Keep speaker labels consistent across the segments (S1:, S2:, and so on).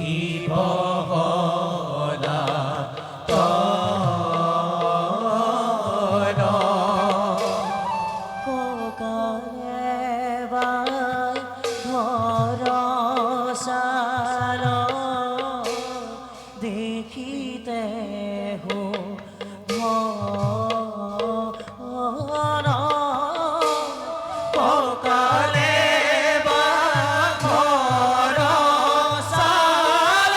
S1: ত্রিভুবনা
S2: দেখিতে হো
S1: ককালে বা ঘর সাল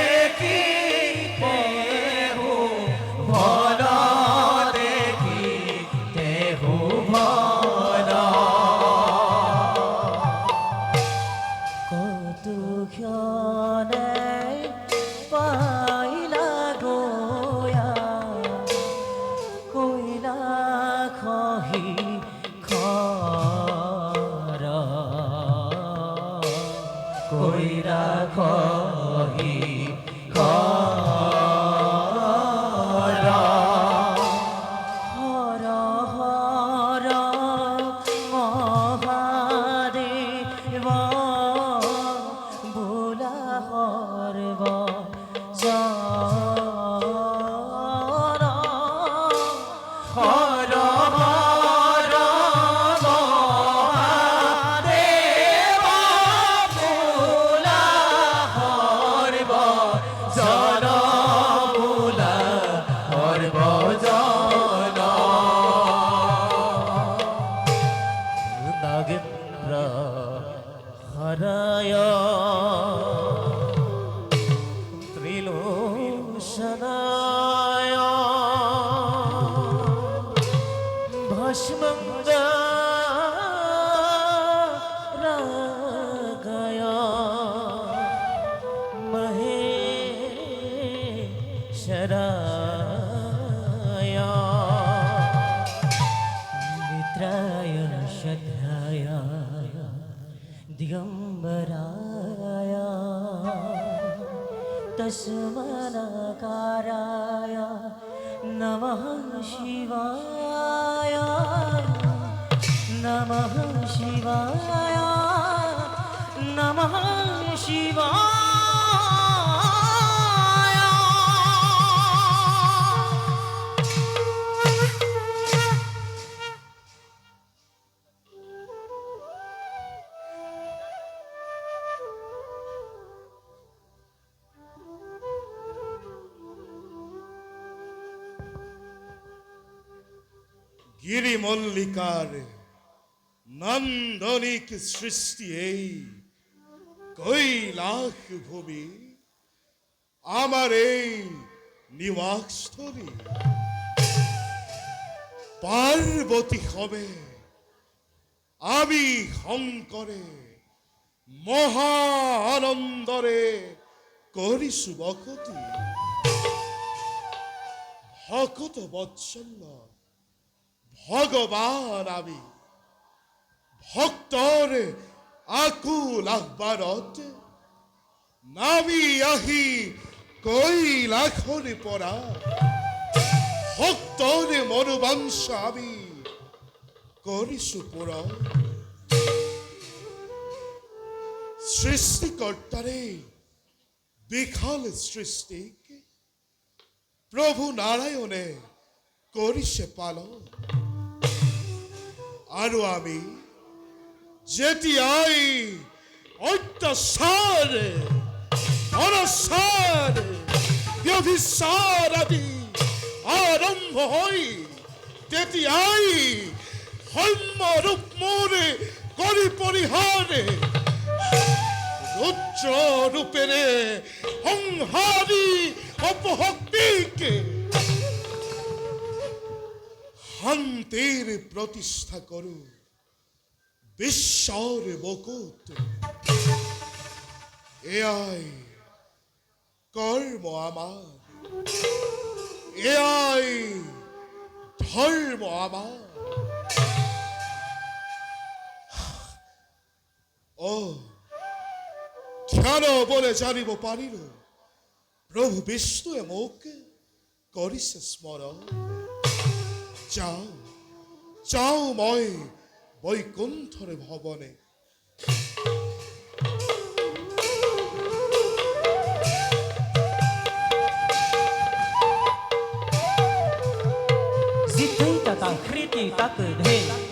S1: দেখিতে হো ভর দেখিতে হো ভর
S2: কত ক্ষণে পাইলা গোয়া কইলা খহি খর
S1: কইরা খহি খর
S2: হর হর মহাদেব বোলা হরব জর
S1: হর হর মহাদেব ভোলা হরব জন ভোলা হরব জন
S2: নাগেন্দ্র হরায় ত্রিলোচনায় ভস্মঙ্গরাগায় মহেশ্বরায় मित्राय श्रद्धाय दिगम्बराय तस्मनाकाराय नमः शिवाय नमः शिवाय नमः शिवाय
S3: গিরি মল্লিকার নান্দনিক সৃষ্টি এই কৈলাস ভূমি আমার এই নিবাসস্থলী পার্বতী হবে আমি শঙ্করে মহা আনন্দরে করি শুভকতি ভকত বৎসল্য ভগবান আমি ভক্তর আকুল আহ্বানত নামি আহি কৈলাসরে পরা ভক্তর মনোবাঞ্ছ আমি করিছু পুরা সৃষ্টিকর্তারে বিখাল সৃষ্টিক প্রভু নারায়ণে করিছে পালন আর আমি যেতিয়াই অত্যাচার অনাচার ব্যভিচার আদি আরম্ভ হই তেতিয়াই হম্যরূপ মোরে করি পরিহারে রুদ্র রূপেরে সংহারি অপহক্তিকে শান্তির প্রতিষ্ঠা করু বিশ্বর বকুত এআই কর্ম আমার এআই ধর্ম আমার ও ধ্যান বলে জানিব পারিল প্রভু বিষ্ণু মোক করিছে স্মরণ যাও যাও মই বৈকুণ্ঠর ভবনে
S2: तक ढे